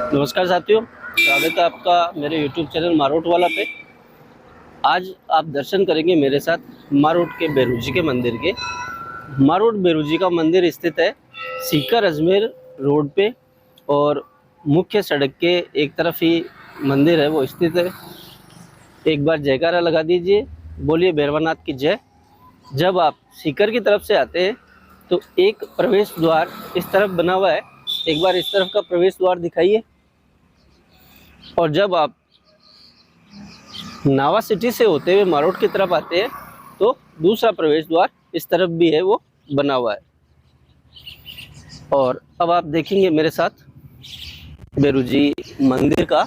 नमस्कार साथियों, स्वागत है आपका मेरे YouTube चैनल मारोट वाला पे। आज आप दर्शन करेंगे मेरे साथ मारोट के बेरू जी के मंदिर के। मारोट बेरू जी का मंदिर स्थित है सीकर अजमेर रोड पे और मुख्य सड़क के एक तरफ ही मंदिर है वो स्थित है। एक बार जयकारा लगा दीजिए, बोलिए भैरवनाथ की जय। जब आप सीकर की तरफ से आते हैं तो एक प्रवेश द्वार इस तरफ बना हुआ है, एक बार इस तरफ का प्रवेश द्वार दिखाइए। और जब आप नावा सिटी से होते हुए मारोट की तरफ आते हैं तो दूसरा प्रवेश द्वार इस तरफ भी है, वो बना हुआ है। और अब आप देखेंगे मेरे साथ बेरू जी मंदिर का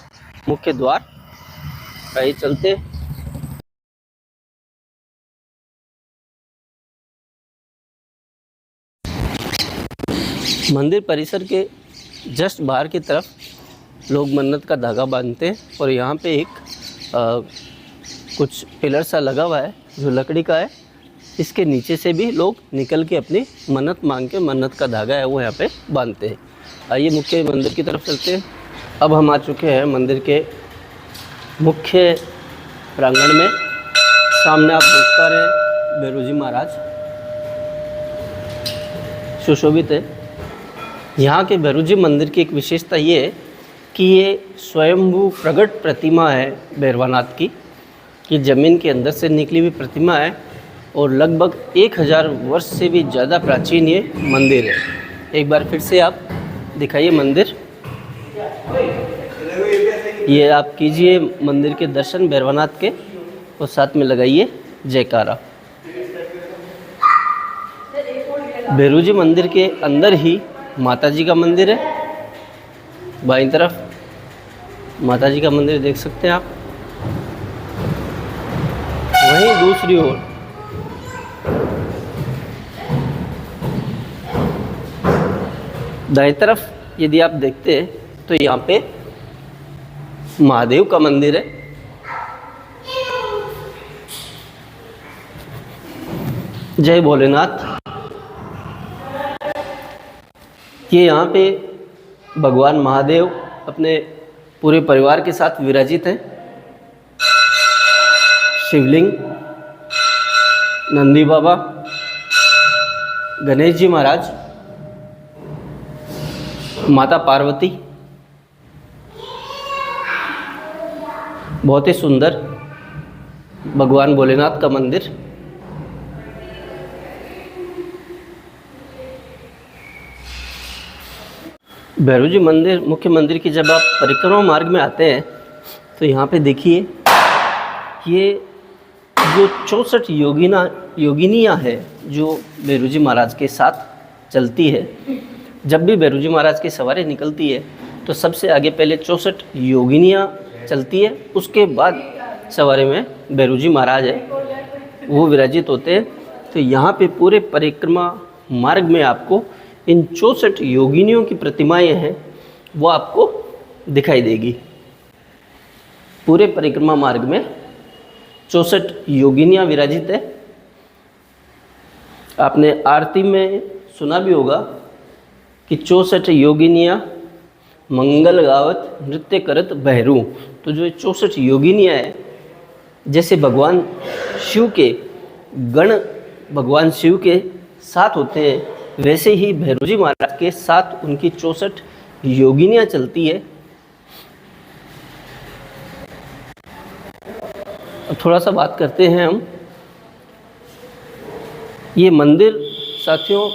मुख्य द्वार। आइए चलते। मंदिर परिसर के जस्ट बाहर की तरफ लोग मन्नत का धागा बांधते हैं और यहाँ पे एक कुछ पिलर सा लगा हुआ है जो लकड़ी का है। इसके नीचे से भी लोग निकल के अपनी मन्नत मांग के मन्नत का धागा है वो यहाँ पे बांधते हैं। आइए मुख्य मंदिर की तरफ चलते हैं। अब हम आ चुके हैं मंदिर के मुख्य प्रांगण में। सामने आप देख पा रहे हैं बेरू जी महाराज सुशोभित है। यहाँ के बेरू जी मंदिर की एक विशेषता ये है कि ये स्वयंभू प्रकट प्रतिमा है भैरवनाथ की, कि ज़मीन के अंदर से निकली हुई प्रतिमा है और लगभग 1000 वर्ष से भी ज़्यादा प्राचीन ये मंदिर है। एक बार फिर से आप दिखाइए मंदिर, ये आप कीजिए मंदिर के दर्शन भैरवनाथ के और साथ में लगाइए जयकारा। बेरू जी मंदिर के अंदर ही माता जी का मंदिर है। बाईं तरफ माता जी का मंदिर देख सकते हैं आप। वहीं दूसरी ओर दाईं तरफ यदि आप देखते हैं तो यहाँ पे महादेव का मंदिर है। जय भोलेनाथ। ये यहाँ पे भगवान महादेव अपने पूरे परिवार के साथ विराजित हैं। शिवलिंग, नंदी बाबा, गणेश जी महाराज, माता पार्वती, बहुत ही सुंदर भगवान भोलेनाथ का मंदिर। भैरू जी मंदिर मुख्य मंदिर की जब आप परिक्रमा मार्ग में आते हैं तो यहाँ पे देखिए ये जो 64 योगिनियाँ है जो बेरू जी महाराज के साथ चलती है। जब भी बेरू जी महाराज की सवारी निकलती है तो सबसे आगे पहले 64 योगिनियाँ चलती है, उसके बाद सवारी में बेरू जी महाराज है वो विराजित होते हैं। तो यहाँ पे पूरे परिक्रमा मार्ग में आपको इन 64 योगिनियों की प्रतिमाएं हैं वो आपको दिखाई देगी। पूरे परिक्रमा मार्ग में 64 योगिनियाँ विराजित है। आपने आरती में सुना भी होगा कि 64 योगिनियाँ मंगल गावत नृत्य करत भैरू। तो जो 64 योगिनियाँ है, जैसे भगवान शिव के गण भगवान शिव के साथ होते हैं, वैसे ही भैरू जी महाराज के साथ उनकी 64 योगिनियाँ चलती है। थोड़ा सा बात करते हैं हम। ये मंदिर साथियों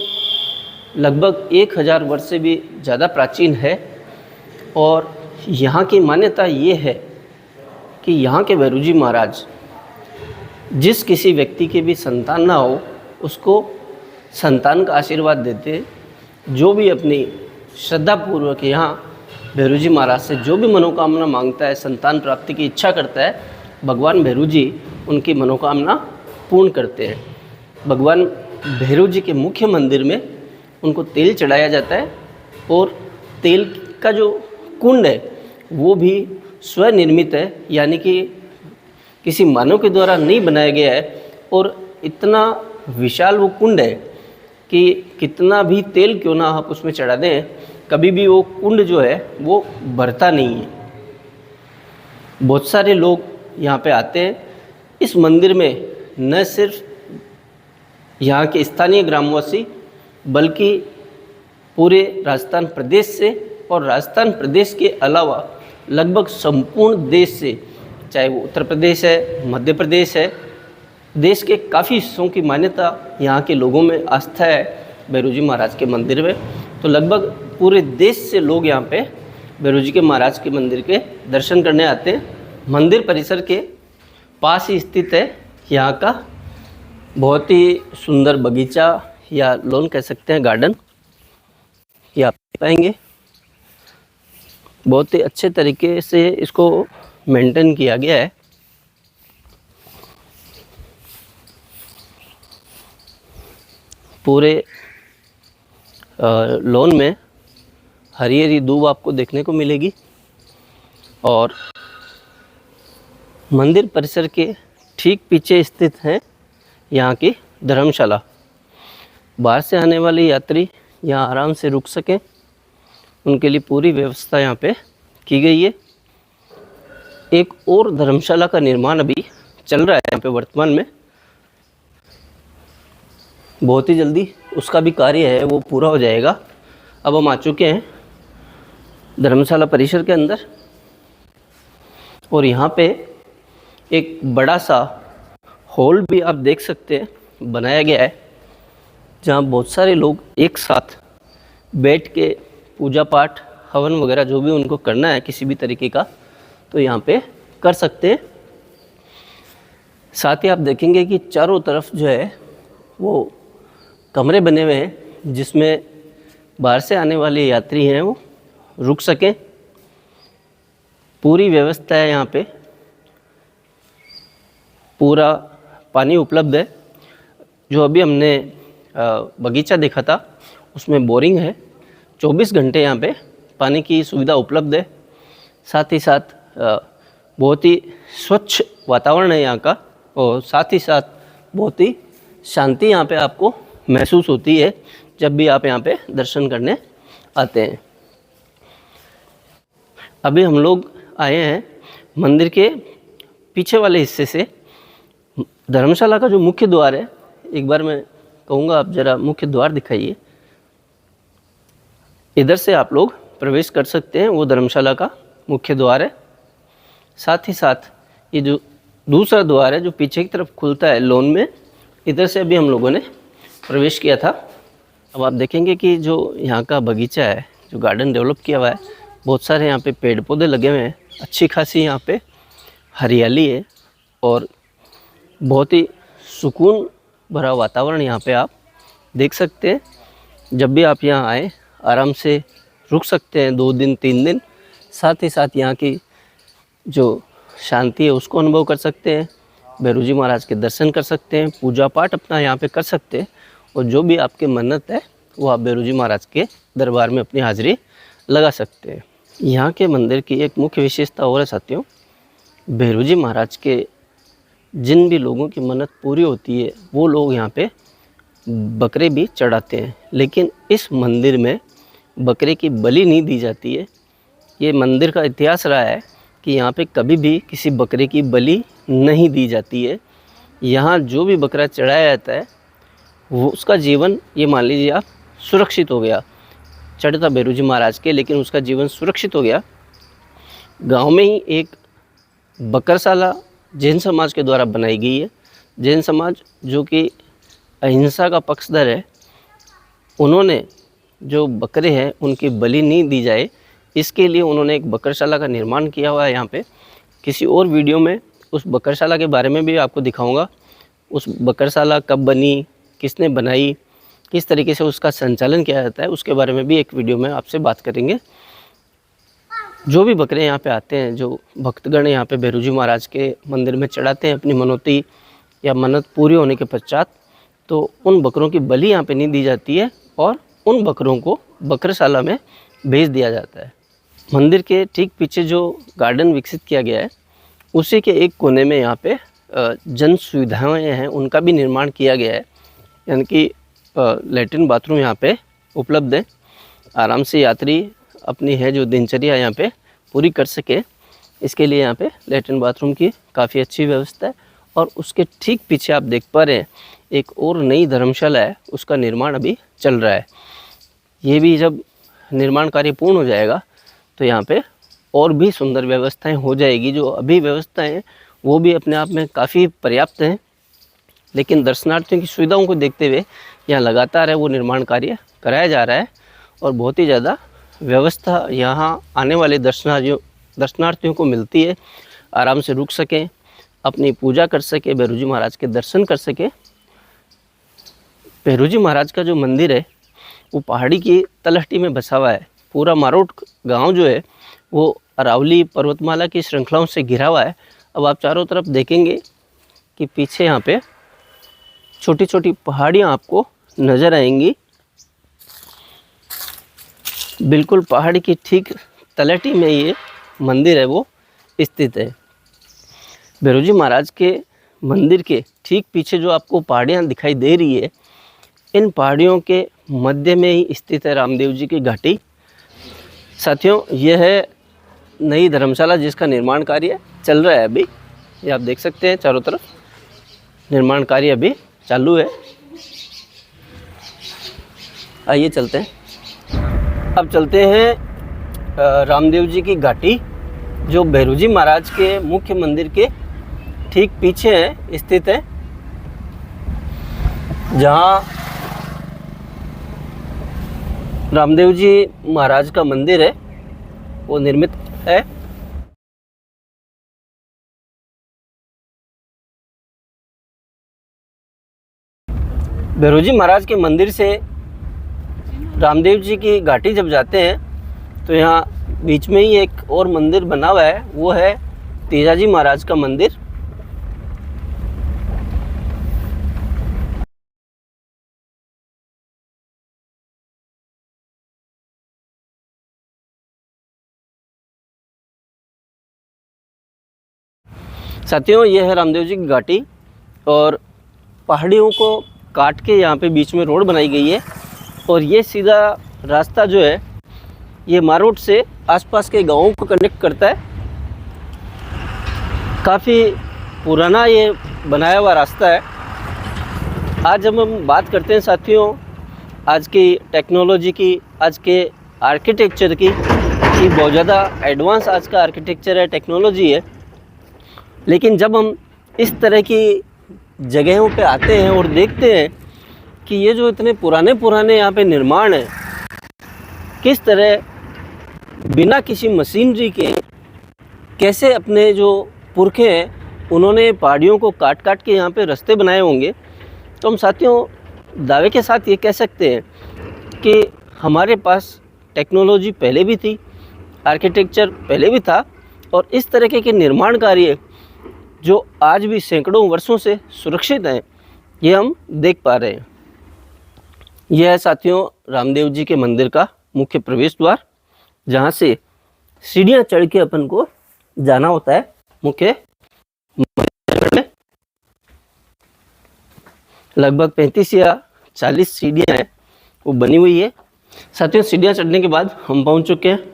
लगभग 1000 वर्ष से भी ज़्यादा प्राचीन है और यहाँ की मान्यता ये है कि यहाँ के भैरू जी महाराज जिस किसी व्यक्ति के भी संतान ना हो उसको संतान का आशीर्वाद देते हैं। जो भी अपनी श्रद्धापूर्वक यहाँ भैरू जी महाराज से जो भी मनोकामना मांगता है, संतान प्राप्ति की इच्छा करता है, भगवान भैरू जी उनकी मनोकामना पूर्ण करते हैं। भगवान भैरू जी के मुख्य मंदिर में उनको तेल चढ़ाया जाता है और तेल का जो कुंड है वो भी स्वनिर्मित है, यानी कि किसी मानव के द्वारा नहीं बनाया गया है। और इतना विशाल वो कुंड है कि कितना भी तेल क्यों ना आप उसमें चढ़ा दें कभी भी वो कुंड जो है वो भरता नहीं है। बहुत सारे लोग यहाँ पे आते हैं। इस मंदिर में न सिर्फ यहाँ के स्थानीय ग्रामवासी बल्कि पूरे राजस्थान प्रदेश से और राजस्थान प्रदेश के अलावा लगभग संपूर्ण देश से, चाहे वो उत्तर प्रदेश है, मध्य प्रदेश है, देश के काफ़ी हिस्सों की मान्यता यहाँ के लोगों में आस्था है भैरव जी महाराज के मंदिर में। तो लगभग पूरे देश से लोग यहाँ पे भैरव जी के महाराज के मंदिर के दर्शन करने आते हैं। मंदिर परिसर के पास ही स्थित है यहाँ का बहुत ही सुंदर बगीचा या लॉन कह सकते हैं, गार्डन, ये आप पाएंगे। बहुत ही अच्छे तरीके से इसको मेंटेन किया गया है। पूरे लॉन में हरी हरी दूब आपको देखने को मिलेगी और मंदिर परिसर के ठीक पीछे स्थित है यहाँ की धर्मशाला। बाहर से आने वाले यात्री यहाँ आराम से रुक सकें, उनके लिए पूरी व्यवस्था यहाँ पे की गई है। एक और धर्मशाला का निर्माण अभी चल रहा है यहाँ पे वर्तमान में, बहुत ही जल्दी उसका भी कार्य है वो पूरा हो जाएगा। अब हम आ चुके हैं धर्मशाला परिसर के अंदर और यहाँ पे एक बड़ा सा हॉल भी आप देख सकते हैं बनाया गया है, जहाँ बहुत सारे लोग एक साथ बैठ के पूजा पाठ, हवन वगैरह जो भी उनको करना है किसी भी तरीके का, तो यहाँ पे कर सकते हैं। साथ ही आप देखेंगे कि चारों तरफ जो है वो कमरे बने हुए हैं जिसमें बाहर से आने वाले यात्री हैं वो रुक सकें। पूरी व्यवस्था है यहाँ पे, पूरा पानी उपलब्ध है। जो अभी हमने बगीचा देखा था उसमें बोरिंग है, 24 घंटे यहाँ पे पानी की सुविधा उपलब्ध है। साथ ही साथ बहुत ही स्वच्छ वातावरण है यहाँ का और साथ ही साथ बहुत ही शांति यहाँ पे आपको महसूस होती है जब भी आप यहाँ पे दर्शन करने आते हैं। अभी हम लोग आए हैं मंदिर के पीछे वाले हिस्से से। धर्मशाला का जो मुख्य द्वार है, एक बार मैं कहूँगा आप ज़रा मुख्य द्वार दिखाइए। इधर से आप लोग प्रवेश कर सकते हैं, वो धर्मशाला का मुख्य द्वार है। साथ ही साथ ये जो दूसरा द्वार है जो पीछे की तरफ खुलता है लॉन में, इधर से अभी हम लोगों ने प्रवेश किया था। अब आप देखेंगे कि जो यहाँ का बगीचा है, जो गार्डन डेवलप किया हुआ है, बहुत सारे यहाँ पे पेड़ पौधे लगे हुए हैं, अच्छी खासी यहाँ पे हरियाली है और बहुत ही सुकून भरा वातावरण यहाँ पे आप देख सकते हैं। जब भी आप यहाँ आए आराम से रुक सकते हैं, 2 दिन 3 दिन। साथ ही साथ यहाँ की जो शांति है उसको अनुभव कर सकते हैं, भैरव जी महाराज के दर्शन कर सकते हैं, पूजा पाठ अपना यहाँ पे कर सकते हैं और जो भी आपकी मन्नत है वो आप भैरव जी महाराज के दरबार में अपनी हाजिरी लगा सकते हैं। यहाँ के मंदिर की एक मुख्य विशेषता और है साथियों, भैरव जी महाराज के जिन भी लोगों की मन्नत पूरी होती है वो लोग यहाँ पे बकरे भी चढ़ाते हैं, लेकिन इस मंदिर में बकरे की बलि नहीं दी जाती है। ये मंदिर का इतिहास रहा है कि यहाँ पे कभी भी किसी बकरे की बलि नहीं दी जाती है। यहाँ जो भी बकरा चढ़ाया जाता है वो उसका जीवन, ये मान लीजिए आप, सुरक्षित हो गया। चढ़ता भैरव जी महाराज के, लेकिन उसका जीवन सुरक्षित हो गया। गांव में ही एक बकरशाला जैन समाज के द्वारा बनाई गई है। जैन समाज जो कि अहिंसा का पक्षधर है, उन्होंने जो बकरे हैं उनकी बलि नहीं दी जाए, इसके लिए उन्होंने एक बकरशाला का निर्माण किया हुआ है यहाँ पे। किसी और वीडियो में उस बकरशाला के बारे में भी आपको दिखाऊंगा। उस बकरशाला कब बनी, किसने बनाई, किस तरीके से उसका संचालन किया जाता है, उसके बारे में भी एक वीडियो में आपसे बात करेंगे। जो भी बकरे यहाँ पे आते हैं, जो भक्तगण यहाँ पे भैरव जी महाराज के मंदिर में चढ़ाते हैं अपनी मनौती या मन्नत पूरी होने के पश्चात, तो उन बकरों की बलि यहाँ पे नहीं दी जाती है और उन बकरों को बकरशाला में भेज दिया जाता है। मंदिर के ठीक पीछे जो गार्डन विकसित किया गया है, उसी के एक कोने में यहाँ पे जन सुविधाएँ हैं उनका भी निर्माण किया गया है, यानी कि लैट्रिन बाथरूम यहाँ पे उपलब्ध है। आराम से यात्री अपनी है जो दिनचर्या यहाँ पे पूरी कर सके, इसके लिए यहाँ पे लैट्रिन बाथरूम की काफ़ी अच्छी व्यवस्था है। और उसके ठीक पीछे आप देख पा रहे हैं एक और नई धर्मशाला है, उसका निर्माण अभी चल रहा है। ये भी जब निर्माण कार्य पूर्ण हो जाएगा तो यहाँ पे और भी सुंदर व्यवस्थाएं हो जाएगी। जो अभी व्यवस्थाएं हैं वो भी अपने आप में काफ़ी पर्याप्त हैं, लेकिन दर्शनार्थियों की सुविधाओं को देखते हुए यहाँ लगातार है वो निर्माण कार्य कराया जा रहा है। और बहुत ही ज़्यादा व्यवस्था यहाँ आने वाले दर्शनार्थियों को मिलती है, आराम से रुक सकें, अपनी पूजा कर सके, भैरू जी महाराज के दर्शन कर सके। भैरू जी महाराज का जो मंदिर है वो पहाड़ी की तलहटी में बसा हुआ है। पूरा मारोट गांव जो है वो अरावली पर्वतमाला की श्रृंखलाओं से घिरा हुआ है। अब आप चारों तरफ देखेंगे कि पीछे यहाँ पे छोटी छोटी पहाड़ियाँ आपको नज़र आएंगी। बिल्कुल पहाड़ी की ठीक तलहटी में ये मंदिर है वो स्थित है। भैरू जी महाराज के मंदिर के ठीक पीछे जो आपको पहाड़ियाँ दिखाई दे रही है, इन पहाड़ियों के मध्य में ही स्थित है रामदेव जी की घाटी। साथियों, यह है नई धर्मशाला जिसका निर्माण कार्य चल रहा है अभी। ये आप देख सकते हैं चारों तरफ निर्माण कार्य अभी चालू है। आइए चलते हैं। अब चलते हैं रामदेव जी की घाटी, जो भैरू जी महाराज के मुख्य मंदिर के ठीक पीछे है स्थित है, जहाँ रामदेव जी महाराज का मंदिर है वो निर्मित है। भैरू जी महाराज के मंदिर से रामदेव जी की घाटी जब जाते हैं तो यहाँ बीच में ही एक और मंदिर बना हुआ है, वो है तेजाजी महाराज का मंदिर। साथियों, ये है रामदेव जी की घाटी और पहाड़ियों को काट के यहाँ पे बीच में रोड बनाई गई है। और ये सीधा रास्ता जो है ये मारोट से आसपास के गांवों को कनेक्ट करता है। काफ़ी पुराना ये बनाया हुआ रास्ता है। आज जब हम बात करते हैं साथियों आज की टेक्नोलॉजी की, आज के आर्किटेक्चर की, कि बहुत ज़्यादा एडवांस आज का आर्किटेक्चर है, टेक्नोलॉजी है, लेकिन जब हम इस तरह की जगहों पे आते हैं और देखते हैं कि ये जो इतने पुराने यहाँ पे निर्माण है, किस तरह बिना किसी मशीनरी के कैसे अपने जो पुरखे हैं उन्होंने पहाड़ियों को काट काट के यहाँ पे रास्ते बनाए होंगे, तो हम साथियों दावे के साथ ये कह सकते हैं कि हमारे पास टेक्नोलॉजी पहले भी थी, आर्किटेक्चर पहले भी था, और इस तरीके के निर्माण कार्य जो आज भी सैकड़ों वर्षों से सुरक्षित हैं, ये हम देख पा रहे हैं। यह है साथियों रामदेव जी के मंदिर का मुख्य प्रवेश द्वार, जहाँ से सीढ़ियाँ चढ़ के अपन को जाना होता है मुख्य मंदिर में। लगभग 35 या 40 सीढ़ियाँ हैं वो बनी हुई है। साथियों, सीढ़ियाँ चढ़ने के बाद हम पहुँच चुके हैं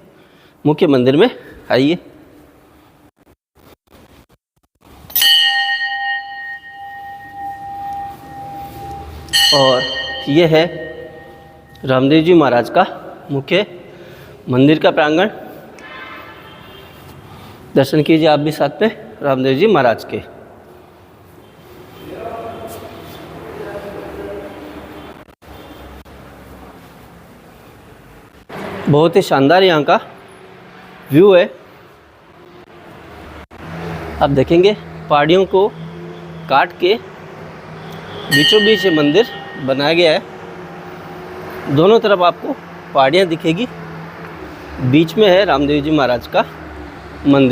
मुख्य मंदिर में। आइए। और ये है रामदेव जी महाराज का मुख्य मंदिर का प्रांगण। दर्शन कीजिए आप भी साथ में रामदेव जी महाराज के। बहुत ही शानदार यहाँ का व्यू है। आप देखेंगे पहाड़ियों को काट के बीचों बीच ये मंदिर बनाया गया है। दोनों तरफ आपको पहाड़ियाँ दिखेगी, बीच में है रामदेव जी महाराज का मंदिर।